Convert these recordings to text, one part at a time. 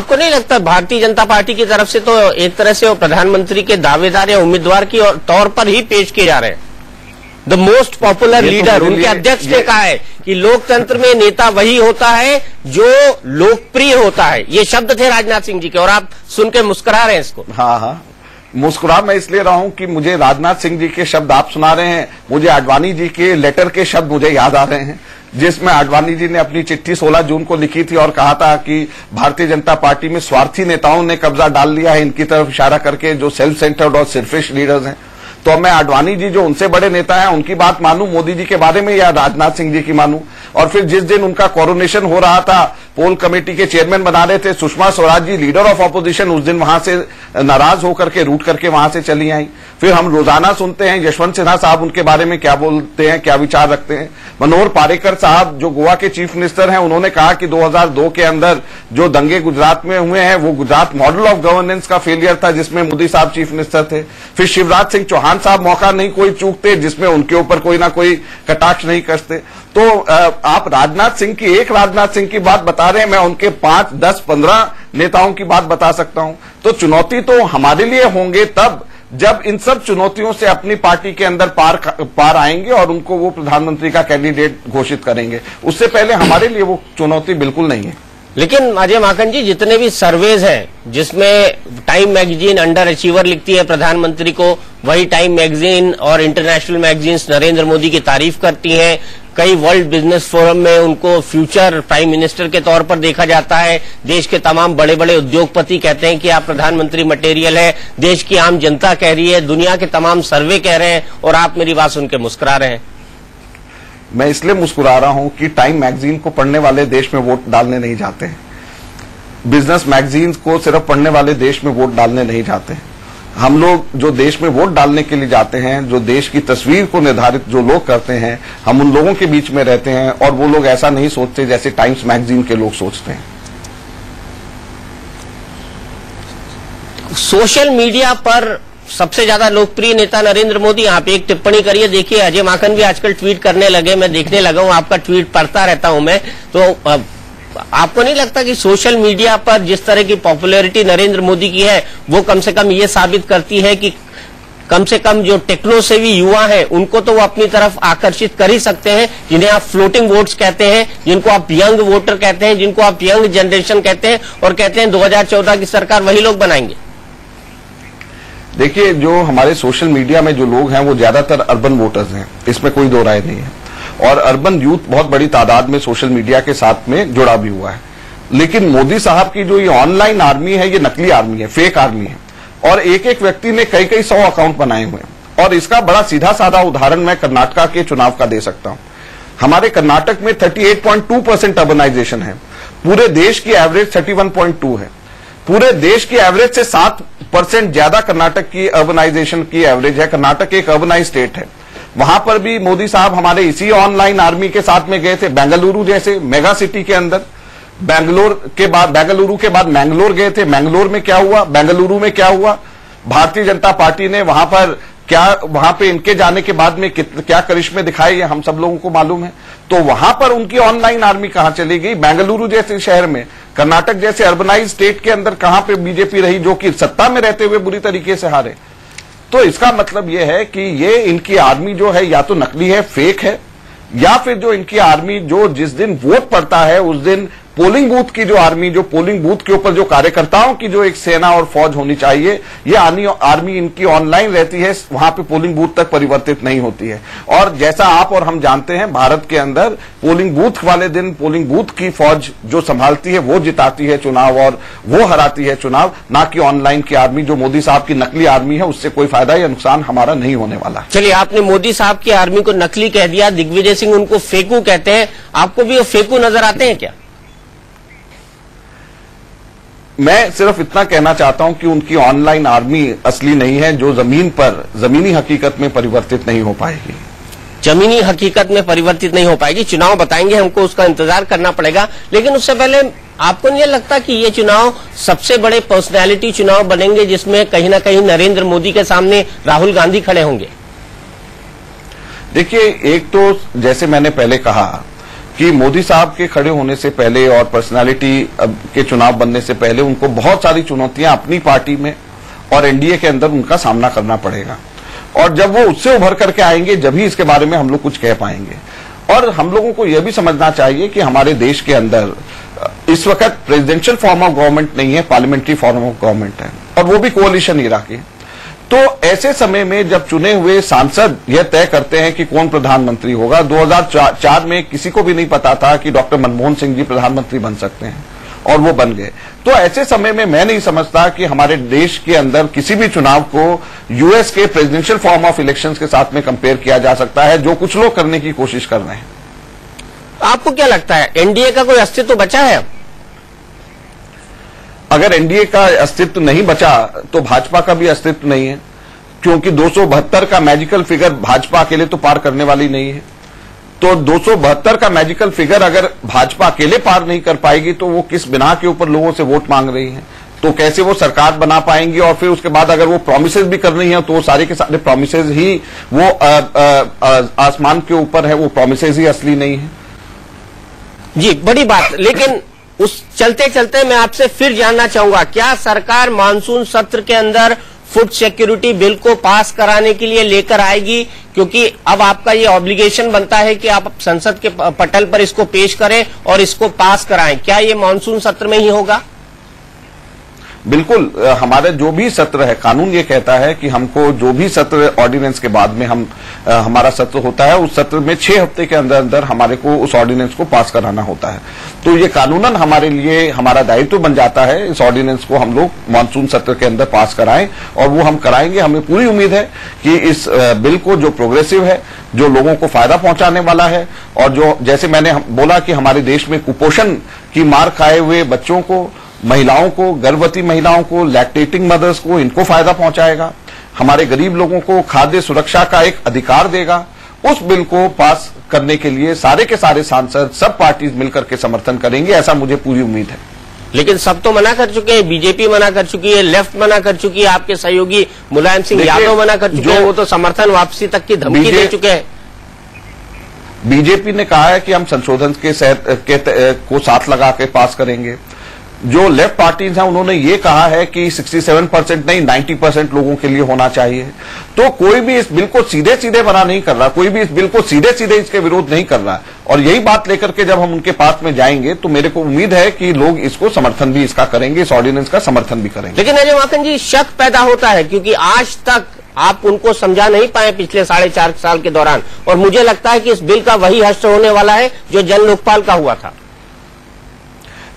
आपको नहीं लगता भारतीय जनता पार्टी की तरफ से तो एक तरह से वो प्रधानमंत्री के दावेदार या उम्मीदवार की तौर पर ही पेश किए जा रहे हैं? द मोस्ट पॉपुलर लीडर, उनके अध्यक्ष ने कहा है कि लोकतंत्र में नेता वही होता है जो लोकप्रिय होता है। ये शब्द थे राजनाथ सिंह जी के, और आप सुन के मुस्कुरा रहे हैं इसको। हाँ, मुस्कुरा मैं इसलिए रहा हूं कि मुझे राजनाथ सिंह जी के शब्द आप सुना रहे हैं, मुझे आडवाणी जी के लेटर के शब्द मुझे याद आ रहे हैं, जिसमें आडवाणी जी ने अपनी चिट्ठी 16 जून को लिखी थी और कहा था कि भारतीय जनता पार्टी में स्वार्थी नेताओं ने कब्जा डाल लिया है, इनकी तरफ इशारा करके, जो सेल्फ सेंटर्ड और सेल्फिश लीडर्स हैं। तो मैं आडवाणी जी जो उनसे बड़े नेता हैं उनकी बात मानूं मोदी जी के बारे में, या राजनाथ सिंह जी की मानूं? और फिर जिस दिन उनका कोरोनेशन हो रहा था, पोल कमेटी के चेयरमैन बना रहे थे Sushma Swaraj ji, leader of opposition, उस दिन वहां से नाराज होकर के रूट करके वहां से चली आई। फिर हम रोजाना सुनते हैं यशवंत सिन्हा साहब उनके बारे में क्या बोलते हैं, क्या विचार रखते हैं। मनोहर पारेकर साहब जो गोवा के चीफ मिनिस्टर हैं, उन्होंने कहा कि 2002 के अंदर जो दंगे गुजरात में हुए हैं वो गुजरात मॉडल ऑफ गवर्नेंस का फेलियर था, जिसमें मोदी साहब चीफ मिनिस्टर थे। फिर शिवराज सिंह चौहान साहब मौका नहीं कोई चूकते, जिसमें उनके ऊपर कोई ना कोई कटाक्ष नहीं कसते। तो आप राजनाथ सिंह की, एक राजनाथ सिंह की बात बता रहे हैं, मैं उनके 5, 10, 15 नेताओं की बात बता सकता हूं। तो चुनौती तो हमारे लिए होंगे तब जब इन सब चुनौतियों से अपनी पार्टी के अंदर पार आएंगे और उनको वो प्रधानमंत्री का कैंडिडेट घोषित करेंगे। उससे पहले हमारे लिए वो चुनौती बिल्कुल नहीं है। लेकिन अजय माकन जी, जितने भी सर्वेज हैं जिसमें टाइम मैगजीन अंडर अचीवर लिखती है प्रधानमंत्री को, वही टाइम मैगजीन और इंटरनेशनल मैगजीन्स नरेंद्र मोदी की तारीफ करती हैं। कई वर्ल्ड बिजनेस फोरम में उनको फ्यूचर प्राइम मिनिस्टर के तौर पर देखा जाता है। देश के तमाम बड़े बड़े उद्योगपति कहते हैं कि आप प्रधानमंत्री मटेरियल है। देश की आम जनता कह रही है, दुनिया के तमाम सर्वे कह रहे हैं, और आप मेरी बात सुन के मुस्कुरा रहे हैं। मैं इसलिए मुस्कुरा रहा हूं कि टाइम मैगजीन को पढ़ने वाले देश में वोट डालने नहीं जाते हैं। बिजनेस मैगजीन्स को सिर्फ पढ़ने वाले देश में वोट डालने नहीं जाते हैं। हम लोग जो देश में वोट डालने के लिए जाते हैं, जो देश की तस्वीर को निर्धारित जो लोग करते हैं, हम उन लोगों के बीच में रहते हैं, और वो लोग ऐसा नहीं सोचते जैसे टाइम्स मैगजीन के लोग सोचते हैं। सोशल मीडिया पर सबसे ज्यादा लोकप्रिय नेता नरेंद्र मोदी, यहाँ पे एक टिप्पणी करिए। देखिए, अजय माकन भी आजकल ट्वीट करने लगे, मैं देखने लगा हूं, आपका ट्वीट पढ़ता रहता हूं मैं। तो आपको नहीं लगता कि सोशल मीडिया पर जिस तरह की पॉपुलैरिटी नरेंद्र मोदी की है, वो कम से कम ये साबित करती है कि कम से कम जो टेक्नो सेवी युवा हैं उनको तो वो अपनी तरफ आकर्षित कर ही सकते हैं, जिन्हें आप फ्लोटिंग वोट्स कहते हैं, जिनको आप यंग वोटर कहते हैं, जिनको आप यंग जनरेशन कहते हैं, और कहते हैं 2014 की सरकार वही लोग बनाएंगे। देखिए, जो हमारे सोशल मीडिया में जो लोग हैं वो ज्यादातर अर्बन वोटर्स हैं, इसमें कोई दो राय नहीं है, और अर्बन यूथ बहुत बड़ी तादाद में सोशल मीडिया के साथ में जुड़ा भी हुआ है। लेकिन मोदी साहब की जो ये ऑनलाइन आर्मी है, ये नकली आर्मी है, फेक आर्मी है, और एक एक व्यक्ति ने कई कई 100 अकाउंट बनाए हुए हैं। और इसका बड़ा सीधा साधा उदाहरण मैं कर्नाटक के चुनाव का दे सकता हूं। हमारे कर्नाटक में 38.2% अर्बनाइजेशन है, पूरे देश की एवरेज 31.2 है। पूरे देश की एवरेज से 7% ज्यादा कर्नाटक की अर्बनाइजेशन की एवरेज है। कर्नाटक एक अर्बनाइज स्टेट है। वहां पर भी मोदी साहब हमारे इसी ऑनलाइन आर्मी के साथ में गए थे। बेंगलुरु जैसे मेगा सिटी के अंदर, बेंगलुरु के बाद मैंगलोर गए थे। मैंगलोर में क्या हुआ, बेंगलुरु में क्या हुआ? भारतीय जनता पार्टी ने वहां पे इनके जाने के बाद में क्या करिश्मे दिखाए, ये हम सब लोगों को मालूम है। तो वहां पर उनकी ऑनलाइन आर्मी कहां चली गई? बेंगलुरु जैसे शहर में, कर्नाटक जैसे अर्बनाइज स्टेट के अंदर कहां पे बीजेपी रही, जो कि सत्ता में रहते हुए बुरी तरीके से हारे। तो इसका मतलब यह है कि ये इनकी आर्मी जो है या तो नकली है, फेक है, या फिर जो इनकी आर्मी जो जिस दिन वोट पड़ता है उस दिन पोलिंग बूथ की जो आर्मी, जो पोलिंग बूथ के ऊपर जो कार्यकर्ताओं की जो एक सेना और फौज होनी चाहिए, ये आर्मी इनकी ऑनलाइन रहती है, वहां पे पोलिंग बूथ तक परिवर्तित नहीं होती है। और जैसा आप और हम जानते हैं, भारत के अंदर पोलिंग बूथ वाले दिन पोलिंग बूथ की फौज जो संभालती है वो जिताती है चुनाव और वो हराती है चुनाव, ना कि ऑनलाइन की आर्मी जो मोदी साहब की नकली आर्मी है। उससे कोई फायदा या नुकसान हमारा नहीं होने वाला। चलिए, आपने मोदी साहब की आर्मी को नकली कह दिया, दिग्विजय सिंह उनको फेकू कहते हैं, आपको भी वो फेकू नजर आते हैं क्या? मैं सिर्फ इतना कहना चाहता हूं कि उनकी ऑनलाइन आर्मी असली नहीं है, जो जमीन पर जमीनी हकीकत में परिवर्तित नहीं हो पाएगी। जमीनी हकीकत में परिवर्तित नहीं हो पाएगी। चुनाव बताएंगे, हमको उसका इंतजार करना पड़ेगा। लेकिन उससे पहले आपको नहीं लगता कि ये चुनाव सबसे बड़े पर्सनैलिटी चुनाव बनेंगे, जिसमें कहीं ना कहीं नरेंद्र मोदी के सामने राहुल गांधी खड़े होंगे? देखिए, एक तो जैसे मैंने पहले कहा कि मोदी साहब के खड़े होने से पहले और पर्सनालिटी के चुनाव बनने से पहले उनको बहुत सारी चुनौतियां अपनी पार्टी में और एनडीए के अंदर उनका सामना करना पड़ेगा, और जब वो उससे उभर करके आएंगे जब ही इसके बारे में हम लोग कुछ कह पाएंगे। और हम लोगों को यह भी समझना चाहिए कि हमारे देश के अंदर इस वक्त प्रेसिडेंशियल फॉर्म ऑफ गवर्नमेंट नहीं है, पार्लियामेंट्री फॉर्म ऑफ गवर्नमेंट है, और वो भी कोalition इरा की। तो ऐसे समय में जब चुने हुए सांसद यह तय करते हैं कि कौन प्रधानमंत्री होगा, 2004 में किसी को भी नहीं पता था कि डॉक्टर मनमोहन सिंह जी प्रधानमंत्री बन सकते हैं, और वो बन गए। तो ऐसे समय में मैं नहीं समझता कि हमारे देश के अंदर किसी भी चुनाव को यूएस के प्रेसिडेंशियल फॉर्म ऑफ इलेक्शंस के साथ में कंपेयर किया जा सकता है, जो कुछ लोग करने की कोशिश कर रहे हैं। आपको क्या लगता है, एनडीए का कोई अस्तित्व बचा है? अगर एनडीए का अस्तित्व नहीं बचा तो भाजपा का भी अस्तित्व नहीं है, क्योंकि 272 का मैजिकल फिगर भाजपा अकेले तो पार करने वाली नहीं है। तो 272 का मैजिकल फिगर अगर भाजपा अकेले पार नहीं कर पाएगी तो वो किस बिना के ऊपर लोगों से वोट मांग रही है, तो कैसे वो सरकार बना पाएंगी? और फिर उसके बाद अगर वो प्रॉमिसेस भी कर रही हैं तो वो सारे के सारे प्रॉमिसेस ही वो आसमान के ऊपर है, वो प्रॉमिसेस ही असली नहीं है। जी, बड़ी बात। लेकिन उस चलते चलते मैं आपसे फिर जानना चाहूंगा, क्या सरकार मानसून सत्र के अंदर फूड सिक्योरिटी बिल को पास कराने के लिए लेकर आएगी? क्योंकि अब आपका ये ऑब्लिगेशन बनता है कि आप संसद के पटल पर इसको पेश करें और इसको पास कराएं। क्या ये मानसून सत्र में ही होगा? बिल्कुल, हमारा जो भी सत्र है, कानून ये कहता है कि हमको जो भी सत्र ऑर्डिनेंस के बाद में हमारा सत्र होता है, उस सत्र में 6 हफ्ते के अंदर अंदर हमारे को उस ऑर्डिनेंस को पास कराना होता है। तो ये कानूनन हमारे लिए हमारा दायित्व बन जाता है इस ऑर्डिनेंस को हम लोग मानसून सत्र के अंदर पास कराएं, और वो हम कराएंगे। हमें पूरी उम्मीद है कि इस बिल को जो प्रोग्रेसिव है, जो लोगों को फायदा पहुंचाने वाला है, और जो जैसे मैंने बोला कि हमारे देश में कुपोषण की मार खाए हुए बच्चों को, महिलाओं को, गर्भवती महिलाओं को, लैक्टेटिंग मदर्स को, इनको फायदा पहुंचाएगा, हमारे गरीब लोगों को खाद्य सुरक्षा का एक अधिकार देगा। उस बिल को पास करने के लिए सारे के सारे सांसद, सब पार्टीज मिलकर के समर्थन करेंगे, ऐसा मुझे पूरी उम्मीद है। लेकिन सब तो मना कर चुके हैं, बीजेपी मना कर चुकी है, लेफ्ट मना कर चुकी है, आपके सहयोगी मुलायम सिंह यादव मना कर चुके हैं, वो तो समर्थन वापसी तक की धमकी दे चुके हैं। बीजेपी ने कहा है कि हम संशोधन को साथ लगा के पास करेंगे। जो लेफ्ट पार्टीज हैं उन्होंने ये कहा है कि 67% नहीं 90% लोगों के लिए होना चाहिए। तो कोई भी इस बिल को सीधे सीधे मना नहीं कर रहा, कोई भी इस बिल को सीधे सीधे इसके विरोध नहीं कर रहा, और यही बात लेकर के जब हम उनके पास में जाएंगे तो मेरे को उम्मीद है कि लोग इसको समर्थन भी इसका करेंगे, इस ऑर्डिनेंस का समर्थन भी करेंगे। लेकिन अजय माकन जी, शक पैदा होता है क्योंकि आज तक आप उनको समझा नहीं पाए पिछले 4.5 साल के दौरान, और मुझे लगता है कि इस बिल का वही हश्र होने वाला है जो जन लोकपाल का हुआ था।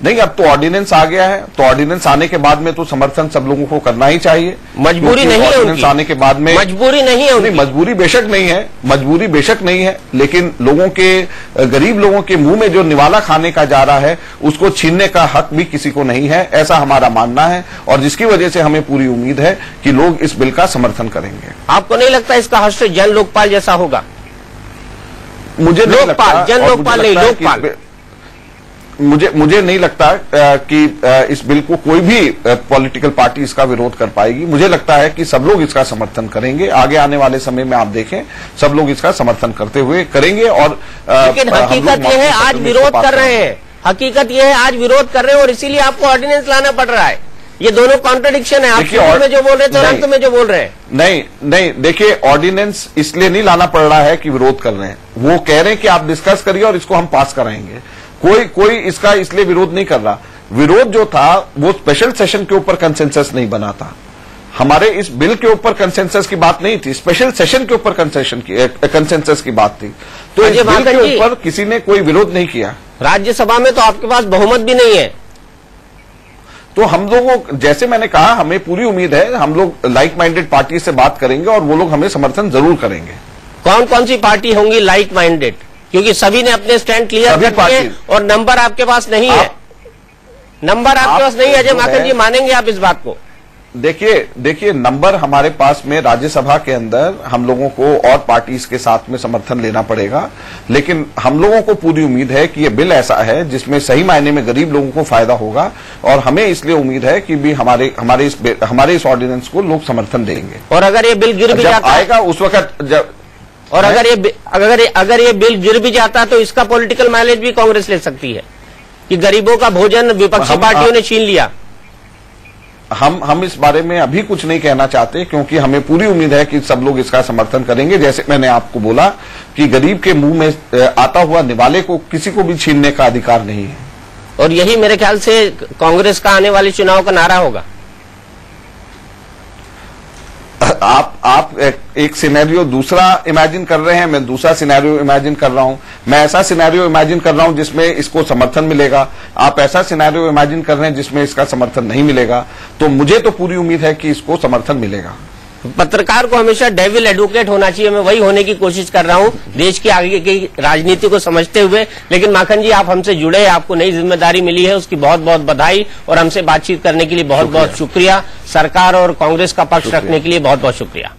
नहीं, अब तो ऑर्डिनेंस आ गया है, तो ऑर्डिनेंस आने के बाद में तो समर्थन सब लोगों को करना ही चाहिए। मजबूरी नहीं है, ऑर्डिनेंस आने के बाद में मजबूरी नहीं है। नहीं, मजबूरी बेशक नहीं है, मजबूरी बेशक नहीं है, लेकिन लोगों के, गरीब लोगों के मुंह में जो निवाला खाने का जा रहा है उसको छीनने का हक भी किसी को नहीं है, ऐसा हमारा मानना है, और जिसकी वजह से हमें पूरी उम्मीद है कि लोग इस बिल का समर्थन करेंगे। आपको नहीं लगता इसका हश्र जन लोकपाल जैसा होगा? मुझे नहीं लगता, जन लोकपाल नहीं, लोकपाल। मुझे नहीं लगता कि इस बिल को कोई भी पॉलिटिकल पार्टी इसका विरोध कर पाएगी। मुझे लगता है कि सब लोग इसका समर्थन करेंगे। आगे आने वाले समय में आप देखें, सब लोग इसका समर्थन करते हुए करेंगे। और लेकिन हकीकत यह है आज विरोध कर रहे हैं, हकीकत यह है आज विरोध कर रहे हैं, और इसीलिए आपको ऑर्डिनेंस लाना पड़ रहा है। ये दोनों कॉन्ट्रडिक्शन है, आप शुरू में जो बोल रहे थे और अंत में जो बोल रहे हैं। नहीं, देखिए, ऑर्डिनेंस इसलिए नहीं लाना पड़ रहा है कि विरोध कर रहे हैं, वो कह रहे हैं कि आप डिस्कस करिए और इसको हम पास कराएंगे। कोई इसका इसलिए विरोध नहीं कर रहा। विरोध जो था वो स्पेशल सेशन के ऊपर कंसेंसस नहीं बना था। हमारे इस बिल के ऊपर कंसेंसस की बात नहीं थी, स्पेशल सेशन के ऊपर कंसेंसस की बात थी। तो इस बिल के ऊपर किसी ने कोई विरोध नहीं किया। राज्यसभा में तो आपके पास बहुमत भी नहीं है। तो हम लोगों, जैसे मैंने कहा, हमें पूरी उम्मीद है, हम लोग लाइक माइंडेड पार्टी से बात करेंगे और वो लोग हमें समर्थन जरूर करेंगे। कौन कौन सी पार्टी होंगी लाइक माइंडेड? क्योंकि सभी ने अपने स्टैंड क्लियर कर दिए और नंबर आपके पास नहीं है। नंबर आपके पास नहीं है अजय माकन जी, मानेंगे आप इस बात को? देखिए, नंबर हमारे पास में राज्यसभा के अंदर हम लोगों को और पार्टीज के साथ में समर्थन लेना पड़ेगा, लेकिन हम लोगों को पूरी उम्मीद है कि ये बिल ऐसा है जिसमें सही मायने में गरीब लोगों को फायदा होगा, और हमें इसलिए उम्मीद है कि भी हमारे इस ऑर्डिनेंस को लोग समर्थन देंगे। और अगर ये बिल गिर भी जाता आएगा उस वक्त, और अगर ये बिल गिर भी जाता तो इसका पॉलिटिकल माइलेज भी कांग्रेस ले सकती है कि गरीबों का भोजन विपक्षी पार्टियों ने छीन लिया। हम इस बारे में अभी कुछ नहीं कहना चाहते, क्योंकि हमें पूरी उम्मीद है कि सब लोग इसका समर्थन करेंगे। जैसे मैंने आपको बोला कि गरीब के मुंह में आता हुआ निवाले को किसी को भी छीनने का अधिकार नहीं है। और यही मेरे ख्याल से कांग्रेस का आने वाले चुनाव का नारा होगा। आप एक सिनेरियो दूसरा इमेजिन कर रहे हैं, मैं दूसरा सिनेरियो इमेजिन कर रहा हूं। मैं ऐसा सिनेरियो इमेजिन कर रहा हूं जिसमें इसको समर्थन मिलेगा, आप ऐसा सिनेरियो इमेजिन कर रहे हैं जिसमें इसका समर्थन नहीं मिलेगा। तो मुझे तो पूरी उम्मीद है कि इसको समर्थन मिलेगा। पत्रकार को हमेशा डेविल एडवोकेट होना चाहिए, मैं वही होने की कोशिश कर रहा हूं देश की आगे की राजनीति को समझते हुए। लेकिन माखन जी, आप हमसे जुड़े, आपको नई जिम्मेदारी मिली है, उसकी बहुत बहुत बधाई और हमसे बातचीत करने के लिए बहुत बहुत शुक्रिया। सरकार और कांग्रेस का पक्ष रखने के लिए बहुत बहुत शुक्रिया।